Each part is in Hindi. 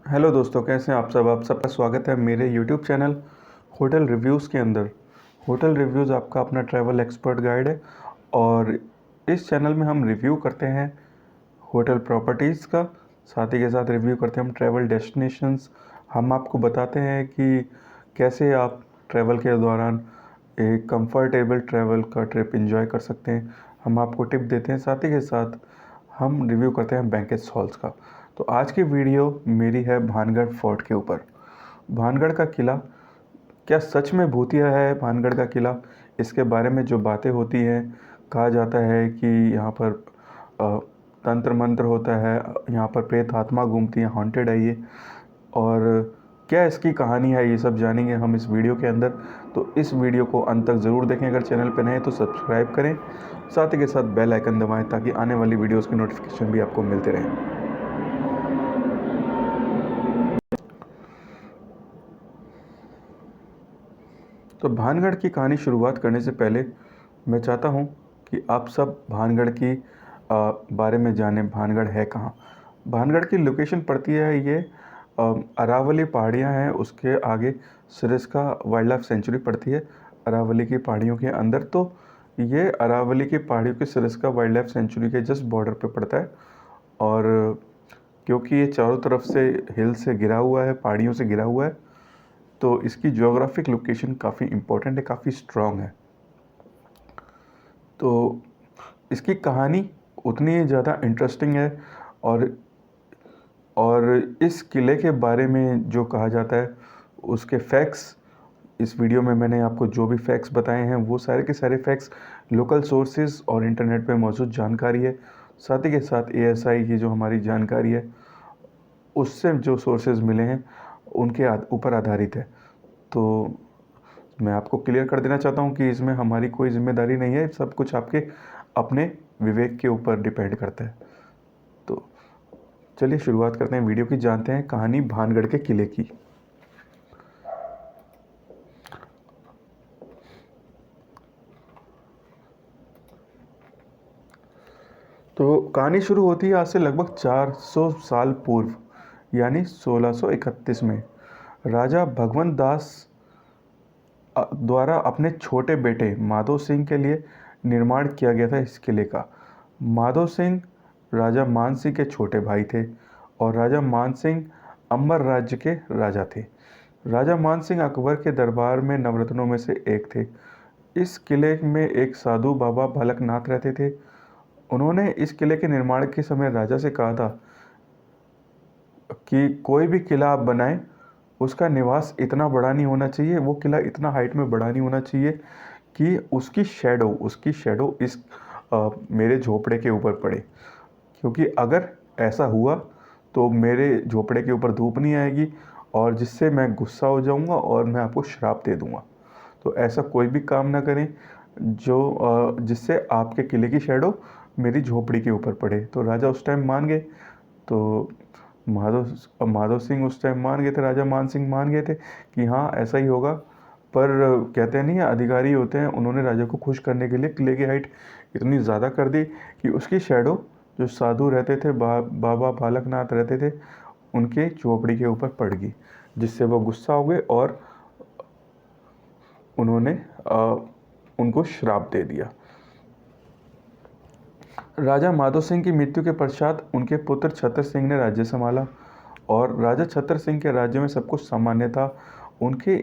हेलो दोस्तों, कैसे हैं आप सब। आप सबका स्वागत है मेरे यूट्यूब चैनल होटल रिव्यूज़ के अंदर। होटल रिव्यूज़ आपका अपना ट्रैवल एक्सपर्ट गाइड है और इस चैनल में हम रिव्यू करते हैं होटल प्रॉपर्टीज़ का, साथ ही के साथ रिव्यू करते हैं हम ट्रैवल डेस्टिनेशंस। हम आपको बताते हैं कि कैसे आप ट्रैवल के दौरान एक कंफर्टेबल ट्रैवल का ट्रिप एंजॉय कर सकते हैं। हम आपको टिप देते हैं, साथ ही के साथ हम रिव्यू करते हैं बैंकेट हॉल्स का। तो आज की वीडियो मेरी है भानगढ़ फोर्ट के ऊपर। भानगढ़ का किला क्या सच में भूतिया है? भानगढ़ का किला, इसके बारे में जो बातें होती हैं, कहा जाता है कि यहाँ पर अ, तंत्र मंत्र होता है, यहाँ पर प्रेत आत्मा घूमती है, हॉन्टेड है ये। और क्या इसकी कहानी है, ये सब जानेंगे हम इस वीडियो के अंदर। तो इस वीडियो को अंत तक ज़रूर देखें। अगर चैनल पर नए हैं तो सब्सक्राइब करें, साथ ही के साथ बेल आइकन दबाएं ताकि आने वाली वीडियोस की नोटिफिकेशन भी आपको मिलते रहें। तो भानगढ़ की कहानी शुरुआत करने से पहले मैं चाहता हूँ कि आप सब भानगढ़ की बारे में जानें। भानगढ़ है कहाँ? भानगढ़ की लोकेशन पड़ती है ये अरावली पहाड़ियाँ हैं, उसके आगे सरिस्का वाइल्ड लाइफ सेंचुरी पड़ती है अरावली की पहाड़ियों के अंदर। तो ये अरावली की पहाड़ियों के सरिस्का वाइल्ड लाइफ सेंचुरी के जस्ट बॉर्डर पे पड़ता है। और क्योंकि ये चारों तरफ से हिल से घिरा हुआ है, पहाड़ियों से घिरा हुआ है, तो इसकी ज्योग्राफिक लोकेशन काफ़ी इम्पोर्टेंट है, काफ़ी स्ट्रॉन्ग है। तो इसकी कहानी उतनी ही ज़्यादा इंटरेस्टिंग है। और इस किले के बारे में जो कहा जाता है उसके फैक्ट्स, इस वीडियो में मैंने आपको जो भी फैक्ट्स बताए हैं वो सारे के सारे फैक्ट्स लोकल सोर्सेज और इंटरनेट पे मौजूद जानकारी है। साथ ही के साथ एएसआई की जो हमारी जानकारी है उससे जो सोर्सेज मिले हैं उनके ऊपर आधारित है। तो मैं आपको क्लियर कर देना चाहता हूँ कि इसमें हमारी कोई जिम्मेदारी नहीं है, सब कुछ आपके अपने विवेक के ऊपर डिपेंड करता है। तो चलिए शुरुआत करते हैं वीडियो की, जानते हैं कहानी भानगढ़ के किले की। तो कहानी शुरू होती है आज से लगभग 400 साल पूर्व, यानी 1631 में। राजा भगवंत दास द्वारा अपने छोटे बेटे माधो सिंह के लिए निर्माण किया गया था इस किले का। माधो सिंह राजा मान सिंह के छोटे भाई थे और राजा मान सिंह अंबर राज्य के राजा थे। राजा मान सिंह अकबर के दरबार में नवरत्नों में से एक थे। इस किले में एक साधु बाबा बालकनाथ रहते थे। उन्होंने इस किले के निर्माण के समय राजा से कहा था कि कोई भी किला आप बनाएं, उसका निवास इतना बड़ा नहीं होना चाहिए, वो किला इतना हाइट में बड़ा नहीं होना चाहिए कि उसकी शेडो इस मेरे झोपड़े के ऊपर पड़े। क्योंकि अगर ऐसा हुआ तो मेरे झोपड़े के ऊपर धूप नहीं आएगी और जिससे मैं गुस्सा हो जाऊंगा और मैं आपको श्राप दे दूंगा। तो ऐसा कोई भी काम ना करें जिससे आपके किले की शेडो मेरी झोपड़ी के ऊपर पड़े। तो राजा उस टाइम मान गए। तो माधव माधव सिंह उस टाइम मान गए थे, राजा मान सिंह मान गए थे कि हाँ ऐसा ही होगा। पर कहते नहीं है, अधिकारी होते हैं, उन्होंने राजा को खुश करने के लिए किले की हाइट इतनी ज़्यादा कर दी कि उसकी शेडो जो साधु रहते थे, बाबा बालकनाथ रहते थे, उनके झोपड़ी के ऊपर पड़ गई, जिससे वो गुस्सा हो गए और उन्होंने उनको श्राप दे दिया। राजा माधो सिंह की मृत्यु के पश्चात उनके पुत्र छतर सिंह ने राज्य संभाला और राजा छतर सिंह के राज्य में सब कुछ सामान्य था। उनके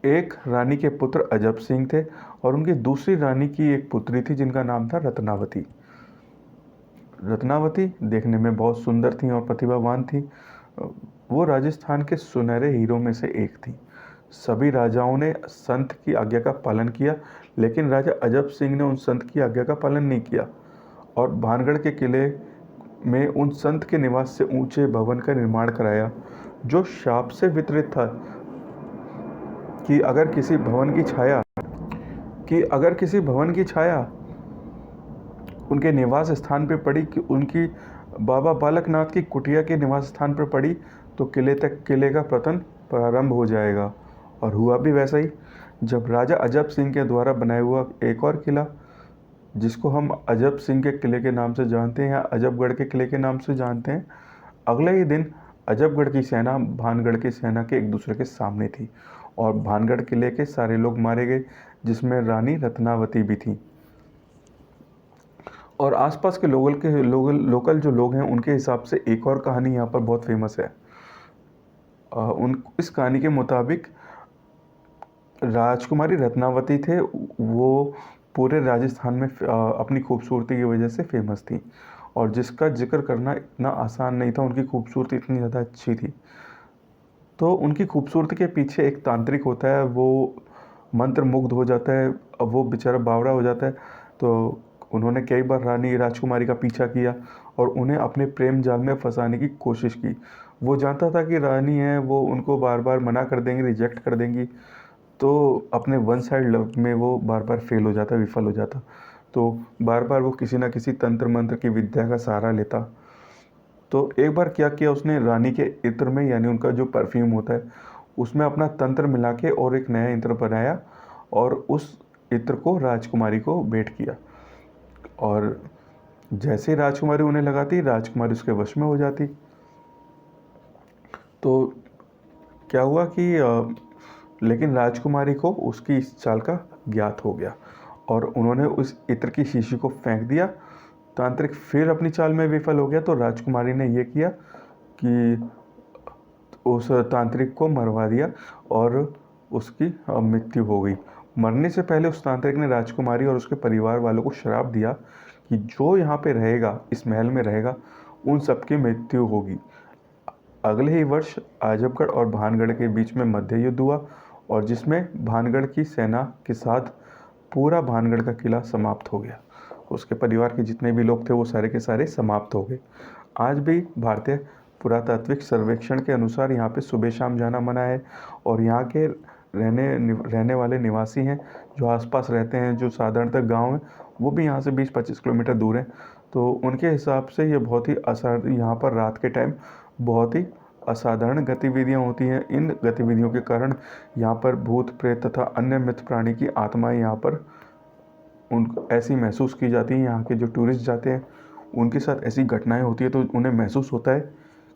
एक रानी के पुत्र अजब सिंह थे और उनकी दूसरी रानी की एक पुत्री थी जिनका नाम था रत्नावती। रत्नावती देखने में बहुत सुंदर थी और प्रतिभावान थी। वो राजस्थान के सुनहरे हीरों में से एक थी। सभी राजाओं ने संत की आज्ञा का पालन किया, लेकिन राजा अजब सिंह ने उन संत की आज्ञा का पालन नहीं किया और भानगढ़ के किले में उन संत के निवास से ऊंचे भवन का निर्माण कराया, जो शाप से वितरित था कि अगर किसी भवन की छाया उनके निवास स्थान पर पड़ी, कि उनकी बाबा बालकनाथ की कुटिया के निवास स्थान पर पड़ी, तो किले का पतन प्रारंभ हो जाएगा। और हुआ भी वैसा ही। जब राजा अजब सिंह के द्वारा बनाया हुआ एक और किला, जिसको हम अजब सिंह के किले के नाम से जानते हैं या अजबगढ़ के किले के नाम से जानते हैं, अगले ही दिन अजबगढ़ की सेना भानगढ़ की सेना के एक दूसरे के सामने थी और भानगढ़ किले के सारे लोग मारे गए, जिसमें रानी रत्नावती भी थी। और आसपास के लोकल जो लोग हैं उनके हिसाब से एक और कहानी यहाँ पर बहुत फेमस है। इस कहानी के मुताबिक राजकुमारी रत्नावती थे, वो पूरे राजस्थान में अपनी खूबसूरती की वजह से फेमस थी और जिसका जिक्र करना इतना आसान नहीं था, उनकी खूबसूरती इतनी ज़्यादा अच्छी थी। तो उनकी खूबसूरती के पीछे एक तांत्रिक होता है, वो मंत्र मुग्ध हो जाता है, अब वो बेचारा बावड़ा हो जाता है। तो उन्होंने कई बार रानी राजकुमारी का पीछा किया और उन्हें अपने प्रेम जाल में फंसाने की कोशिश की। वो जानता था कि रानी है, वो उनको बार बार मना कर देंगी, रिजेक्ट कर देंगी, तो अपने वन साइड लव में वो बार बार फेल हो जाता, विफल हो जाता। तो बार बार वो किसी ना किसी तंत्र मंत्र की विद्या का सहारा लेता। तो एक बार क्या किया उसने, रानी के इत्र में, यानी उनका जो परफ्यूम होता है उसमें अपना तंत्र मिला के और एक नया इत्र बनाया और उस इत्र को राजकुमारी को भेंट किया। और जैसे ही राजकुमारी उन्हें लगाती, राजकुमारी उसके वश में हो जाती। तो क्या हुआ कि लेकिन राजकुमारी को उसकी इस चाल का ज्ञात हो गया और उन्होंने उस इत्र की शीशी को फेंक दिया। तांत्रिक फिर अपनी चाल में विफल हो गया, तो राजकुमारी ने यह किया कि उस तांत्रिक को मरवा दिया और उसकी मृत्यु हो गई। मरने से पहले उस तांत्रिक ने राजकुमारी और उसके परिवार वालों को श्राप दिया कि जो यहाँ पे रहेगा, इस महल में रहेगा, उन सबकी मृत्यु होगी। अगले ही वर्ष आजमगढ़ और भानगढ़ के बीच में मध्य युद्ध हुआ और जिसमें भानगढ़ की सेना के साथ पूरा भानगढ़ का किला समाप्त हो गया। उसके परिवार के जितने भी लोग थे वो सारे के सारे समाप्त हो गए। आज भी भारतीय पुरातात्विक सर्वेक्षण के अनुसार यहाँ पे सुबह शाम जाना मना है और यहाँ के रहने वाले निवासी हैं जो आसपास रहते हैं, जो साधारणतः गांव हैं, वो भी यहाँ से 20-25 किलोमीटर दूर हैं। तो उनके हिसाब से ये बहुत ही यहाँ पर रात के टाइम बहुत ही असाधारण गतिविधियाँ होती हैं। इन गतिविधियों के कारण यहाँ पर भूत प्रेत तथा अन्य मृत प्राणी की आत्माएं यहाँ पर उनको ऐसी महसूस की जाती हैं। यहाँ के जो टूरिस्ट जाते हैं उनके साथ ऐसी घटनाएं होती है, तो उन्हें महसूस होता है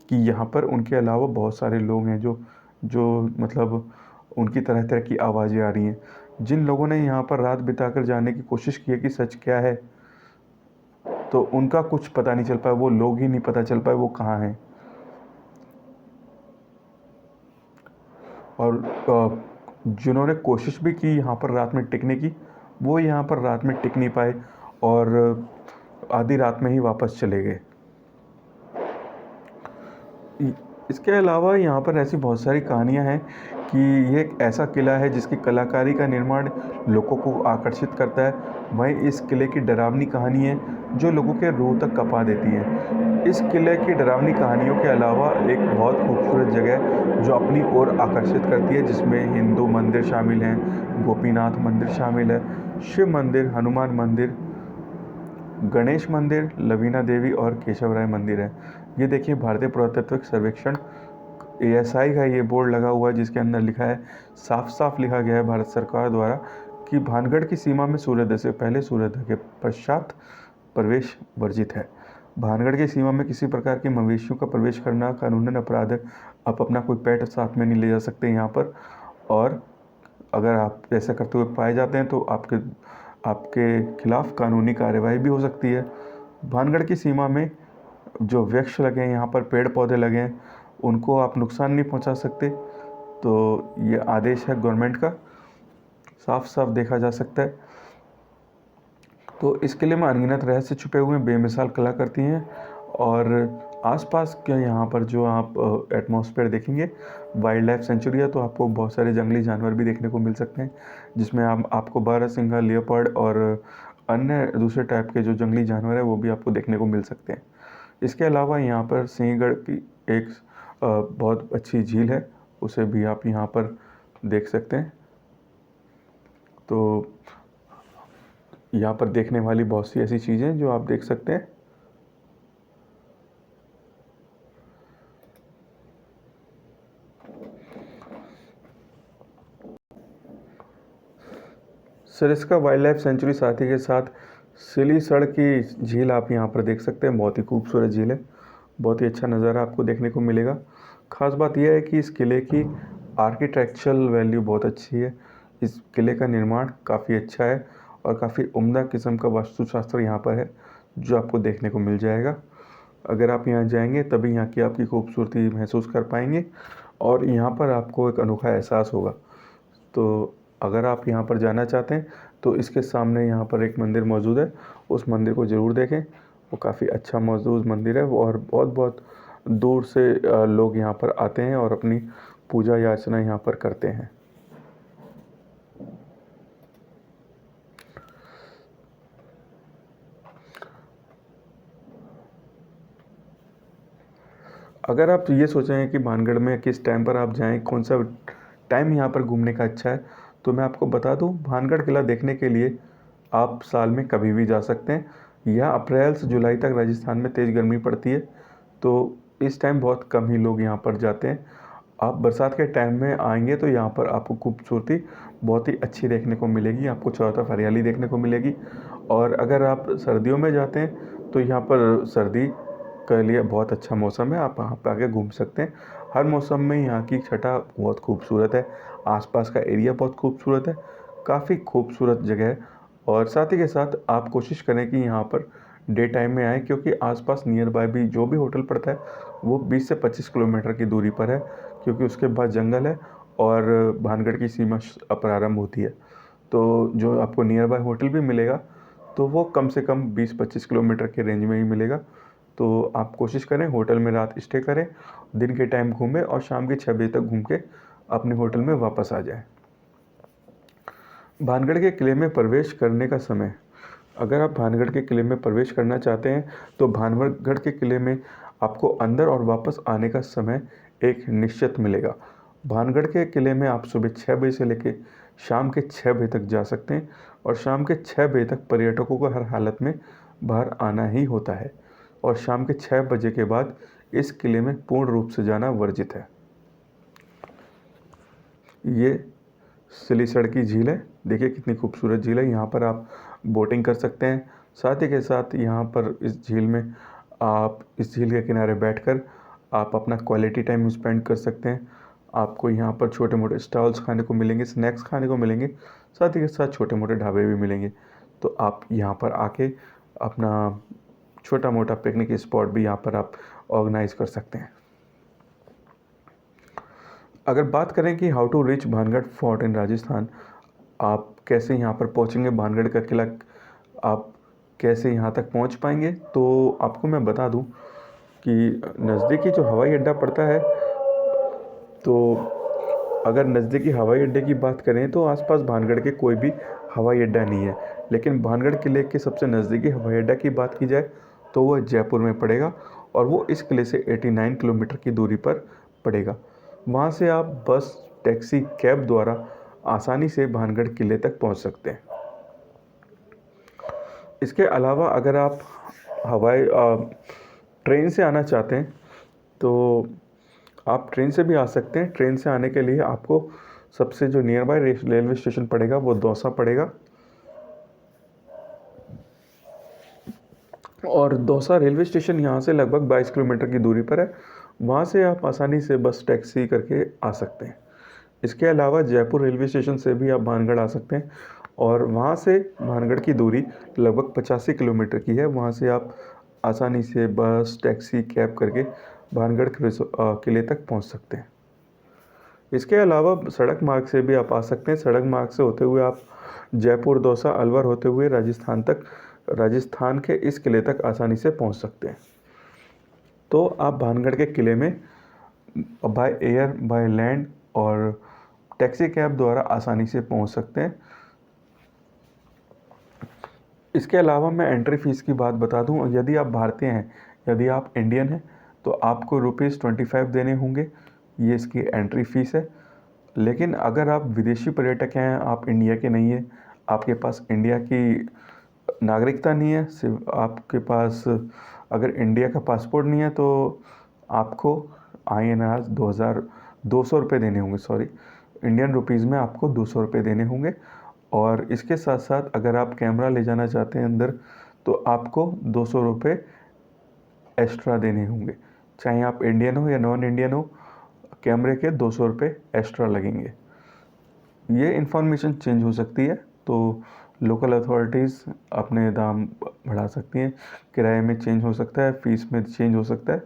कि यहाँ पर उनके अलावा बहुत सारे लोग हैं जो मतलब उनकी तरह तरह की आवाज़ें आ रही हैं। जिन लोगों ने यहाँ पर रात बिताकर जाने की कोशिश की है कि सच क्या है, तो उनका कुछ पता नहीं चल पाया, वो लोग ही नहीं पता चल पाए वो कहाँ हैं। और जिन्होंने कोशिश भी की यहाँ पर रात में टिकने की, वो यहाँ पर रात में टिक नहीं पाए और आधी रात में ही वापस चले गए। इसके अलावा यहाँ पर ऐसी बहुत सारी कहानियाँ हैं कि ये एक ऐसा किला है जिसकी कलाकारी का निर्माण लोगों को आकर्षित करता है। वहीं इस किले की डरावनी कहानी है जो लोगों के रूह तक कँपा देती है। इस किले की डरावनी कहानियों के अलावा एक बहुत खूबसूरत जगह जो अपनी ओर आकर्षित करती है, जिसमें हिंदू मंदिर शामिल हैं, गोपीनाथ मंदिर शामिल है, शिव मंदिर, हनुमान मंदिर, गणेश मंदिर, लवीना देवी और केशव राय मंदिर है। ये देखिए भारतीय पुरातत्विक सर्वेक्षण ASI का ये बोर्ड लगा हुआ है जिसके अंदर लिखा है, साफ साफ लिखा गया है भारत सरकार द्वारा कि भानगढ़ की सीमा में सूर्योदय से पहले, सूर्योदय के पश्चात प्रवेश वर्जित है। भानगढ़ की सीमा में किसी प्रकार के मवेशियों का प्रवेश करना कानूनन अपराध है। आप अपना कोई पेट साथ में नहीं ले जा सकते यहाँ पर, और अगर आप ऐसा करते हुए पाए जाते हैं तो आपके खिलाफ कानूनी कार्यवाही भी हो सकती है। भानगढ़ की सीमा में जो वृक्ष लगे हैं, यहाँ पर पेड़ पौधे लगे हैं, उनको आप नुकसान नहीं पहुँचा सकते। तो ये आदेश है गवर्नमेंट का, साफ साफ देखा जा सकता है। तो इस किले में अनगिनत रहस्य छुपे हुए हैं, बेमिसाल कला करती हैं। और आसपास के यहाँ पर जो आप एटमॉस्फेयर देखेंगे, वाइल्ड लाइफ सेंचुरी है, तो आपको बहुत सारे जंगली जानवर भी देखने को मिल सकते हैं, जिसमें आपको बारहसिंगा, लियोपर्ड और अन्य दूसरे टाइप के जो जंगली जानवर है वो भी आपको देखने को मिल सकते हैं। इसके अलावा यहाँ पर सिंहगढ़ की एक बहुत अच्छी झील है, उसे भी आप यहाँ पर देख सकते हैं। तो यहाँ पर देखने वाली बहुत सी ऐसी चीज़ें जो आप देख सकते हैं। सरिस्का वाइल्ड लाइफ सेंचुरी साथी के साथ सिलीसड़ की झील आप यहाँ पर देख सकते हैं। बहुत ही खूबसूरत झील है, बहुत ही अच्छा नज़ारा आपको देखने को मिलेगा। ख़ास बात यह है कि इस किले की आर्किटेक्चरल वैल्यू बहुत अच्छी है। इस किले का निर्माण काफ़ी अच्छा है और काफ़ी उम्दा किस्म का वास्तुशास्त्र यहाँ पर है, जो आपको देखने को मिल जाएगा। अगर आप यहाँ जाएंगे तभी यहाँ की आपकी खूबसूरती महसूस कर पाएंगे और यहाँ पर आपको एक अनोखा एहसास होगा। तो अगर आप यहाँ पर जाना चाहते हैं तो इसके सामने यहाँ पर एक मंदिर मौजूद है, उस मंदिर को ज़रूर देखें। वो काफ़ी अच्छा मौजूद मंदिर है और बहुत बहुत दूर से लोग यहाँ पर आते हैं और अपनी पूजा याचना यहाँ पर करते हैं। अगर आप ये सोच रहे हैं कि भानगढ़ में किस टाइम पर आप जाएं, कौन सा टाइम यहाँ पर घूमने का अच्छा है, तो मैं आपको बता दूं, भानगढ़ किला देखने के लिए आप साल में कभी भी जा सकते हैं। यह अप्रैल से जुलाई तक राजस्थान में तेज़ गर्मी पड़ती है, तो इस टाइम बहुत कम ही लोग यहाँ पर जाते हैं। आप बरसात के टाइम में आएंगे तो यहाँ पर आपको खूबसूरती बहुत ही अच्छी देखने को मिलेगी, आपको चारों तरफ हरियाली देखने को मिलेगी। और अगर आप सर्दियों में जाते हैं तो यहाँ पर सर्दी के लिए बहुत अच्छा मौसम है, आप वहाँ पर आके घूम सकते हैं। हर मौसम में यहाँ की छटा बहुत खूबसूरत है, आसपास का एरिया बहुत खूबसूरत है, काफ़ी खूबसूरत जगह है। और साथ ही के साथ आप कोशिश करें कि यहाँ पर डे टाइम में आएँ, क्योंकि आसपास नियर बाय भी जो भी होटल पड़ता है वो 20 से 25 किलोमीटर की दूरी पर है, क्योंकि उसके बाद जंगल है और भानगढ़ की सीमा प्रारंभ होती है। तो जो आपको नियर बाय होटल भी मिलेगा तो वो कम से कम 20-25 किलोमीटर के रेंज में ही मिलेगा। तो आप कोशिश करें होटल में रात स्टे करें, दिन के टाइम घूमें और शाम के 6 बजे तक घूम के अपने होटल में वापस आ जाएं। भानगढ़ के किले में प्रवेश करने का समय, अगर आप भानगढ़ के किले में प्रवेश करना चाहते हैं तो भानगढ़ के किले में आपको अंदर और वापस आने का समय एक निश्चित मिलेगा। भानगढ़ के किले में आप सुबह 6 बजे से लेकर शाम के 6 बजे तक जा सकते हैं और शाम के 6 बजे तक पर्यटकों को हर हालत में बाहर आना ही होता है और शाम के 6 बजे के बाद इस किले में पूर्ण रूप से जाना वर्जित है। ये सिलीसड़ की झील है, देखिए कितनी खूबसूरत झील है। यहाँ पर आप बोटिंग कर सकते हैं। साथ ही के साथ यहाँ पर इस झील में आप इस झील के किनारे बैठकर आप अपना क्वालिटी टाइम स्पेंड कर सकते हैं। आपको यहाँ पर छोटे मोटे स्टॉल्स खाने को मिलेंगे, स्नैक्स खाने को मिलेंगे, साथ ही के साथ छोटे मोटे ढाबे भी मिलेंगे। तो आप यहाँ पर आके अपना छोटा मोटा पिकनिक स्पॉट भी यहाँ पर आप ऑर्गेनाइज कर सकते हैं। अगर बात करें कि how to reach Bhangarh fort in Rajasthan, आप कैसे यहाँ पर पहुँचेंगे, भानगढ़ का किला आप कैसे यहाँ तक पहुँच पाएंगे, तो आपको मैं बता दूँ कि नज़दीकी जो हवाई अड्डा पड़ता है, तो अगर नज़दीकी हवाई अड्डे की बात करें तो आसपास भानगढ़ के कोई भी हवाई अड्डा नहीं है। लेकिन भानगढ़ किले के सबसे नज़दीकी हवाई अड्डा की बात की जाए तो वह जयपुर में पड़ेगा और वो इस किले से 89 किलोमीटर की दूरी पर पड़ेगा। वहाँ से आप बस, टैक्सी, कैब द्वारा आसानी से भानगढ़ किले तक पहुँच सकते हैं। इसके अलावा अगर आप हवाई ट्रेन से आना चाहते हैं तो आप ट्रेन से भी आ सकते हैं। ट्रेन से आने के लिए आपको सबसे जो नियर बाय रेलवे स्टेशन पड़ेगा वो दौसा पड़ेगा और दौसा रेलवे स्टेशन यहाँ से लगभग 22 किलोमीटर की दूरी पर है। वहाँ से आप आसानी से बस, टैक्सी करके आ सकते हैं। इसके अलावा जयपुर रेलवे स्टेशन से भी आप भानगढ़ आ सकते हैं और वहाँ से भानगढ़ की दूरी लगभग 85 किलोमीटर की है। वहाँ से आप आसानी से बस, टैक्सी, कैब करके भानगढ़ किले तक पहुँच सकते हैं। इसके अलावा सड़क मार्ग से भी आप आ सकते हैं। सड़क मार्ग से होते हुए आप जयपुर, दौसा, अलवर होते हुए राजस्थान के इस किले तक आसानी से पहुंच सकते हैं। तो आप भानगढ़ के किले में बाय एयर, बाय लैंड और टैक्सी कैब द्वारा आसानी से पहुंच सकते हैं। इसके अलावा मैं एंट्री फ़ीस की बात बता दूं, यदि आप भारतीय हैं, यदि आप इंडियन हैं तो आपको ₹25 देने होंगे, ये इसकी एंट्री फ़ीस है। लेकिन अगर आप विदेशी पर्यटक हैं, आप इंडिया के नहीं हैं, आपके पास इंडिया की नागरिकता नहीं है, सिर्फ आपके पास अगर इंडिया का पासपोर्ट नहीं है, तो आपको INR 200 रुपये देने होंगे, सॉरी, इंडियन रुपीज़ में आपको 200 रुपये देने होंगे। और इसके साथ साथ अगर आप कैमरा ले जाना चाहते हैं अंदर तो आपको 200 रुपये एक्स्ट्रा देने होंगे, चाहे आप इंडियन हो या नॉन इंडियन हो। कैमरे के 200 रुपये एक्स्ट्रा लगेंगे। ये इन्फॉर्मेशन चेंज हो सकती है, तो लोकल अथॉरिटीज़ अपने दाम बढ़ा सकती हैं, किराए में चेंज हो सकता है, फ़ीस में चेंज हो सकता है।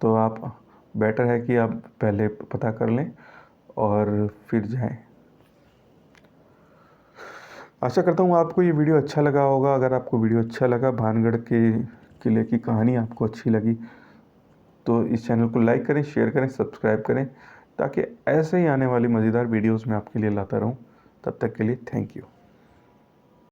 तो आप बेटर है कि आप पहले पता कर लें और फिर जाएं। आशा करता हूँ आपको ये वीडियो अच्छा लगा होगा। अगर आपको वीडियो अच्छा लगा, भानगढ़ के किले की कहानी आपको अच्छी लगी, तो इस चैनल को लाइक करें, शेयर करें, सब्सक्राइब करें, ताकि ऐसे ही आने वाली मज़ेदार वीडियोस मैं आपके लिए लाता रहूं। तब तक के लिए थैंक यू।